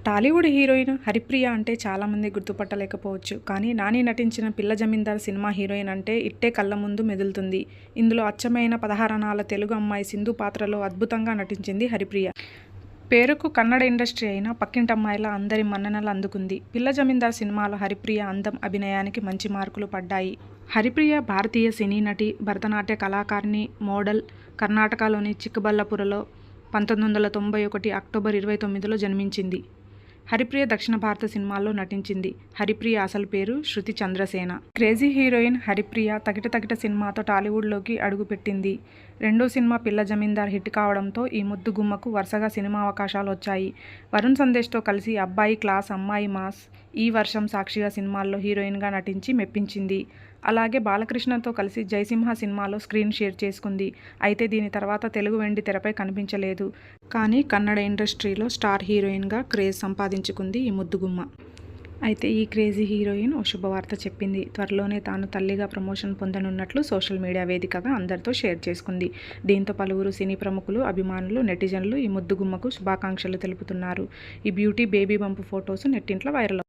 Tollywood heroine Haripriya అంటే చాలామంది గుర్తుపట్టలేకపోవచ్చు. కానీ నాని నటించిన 'పిల్ల జమీందార్' సినిమా హీరోయిన్ అంటే ఇట్టే కళ్ల ముందు మెదులుతుంది. ఇందులో అచ్చమైన 16 తెలుగు అమ్మాయి సింధు పాత్రలో అద్భుతంగా నటించింది హరిప్రియ. పేరుకు కన్నడ ఇండస్ట్రీ అయినా పక్కింటమ్మాయిలా అందరి మన్ననలు అందుకుంది. 'పిల్ల జమీందార్' సినిమాలో హరిప్రియ అందం, అభినయానికి మంచి మార్కులు పడ్డాయి. హరిప్రియ భారతీయ సినీ నటి, భరతనాట్య కళాకారిణి, మోడల్. కర్ణాటకలోని చిక్కబళ్ళాపురలో 1991 అక్టోబర్ 29లో జన్మించింది. హరిప్రియ దక్షిణ భారత సినిమాల్లో నటించింది. హరిప్రియ అసలు పేరు శృతి చంద్రసేన. క్రేజీ హీరోయిన్ హరిప్రియ తకిట తకిట సినిమాతో టాలీవుడ్లోకి అడుగుపెట్టింది. రెండో సినిమా 'పిల్ల జమీందార్' హిట్ కావడంతో ఈ ముద్దు గుమ్మకు వరుసగా సినిమా అవకాశాలు వచ్చాయి. వరుణ్ సందేశ్తో కలిసి 'అబ్బాయి క్లాస్ అమ్మాయి మాస్', 'ఈ వర్షం', 'సాక్షిగా' సినిమాల్లో హీరోయిన్గా నటించి మెప్పించింది. అలాగే బాలకృష్ణతో కలిసి 'జయసింహ' సినిమాలో స్క్రీన్ షేర్ చేసుకుంది. అయితే దీని తర్వాత తెలుగు వెండి తెరపై కనిపించలేదు. కానీ కన్నడ ఇండస్ట్రీలో స్టార్ హీరోయిన్గా క్రేజ్ సంపాదించుకుంది ఈ ముద్దుగుమ్మ. అయితే ఈ క్రేజీ హీరోయిన్ ఓ శుభవార్త చెప్పింది. త్వరలోనే తాను తల్లిగా ప్రమోషన్ పొందనున్నట్లు సోషల్ మీడియా వేదికగా అందరితో షేర్ చేసుకుంది. దీంతో పలువురు సినీ ప్రముఖులు, అభిమానులు, నెటిజన్లు ఈ ముద్దుగుమ్మకు శుభాకాంక్షలు తెలుపుతున్నారు. ఈ బ్యూటీ బేబీ బంప్ ఫొటోస్ నెట్టింట్లో వైరల్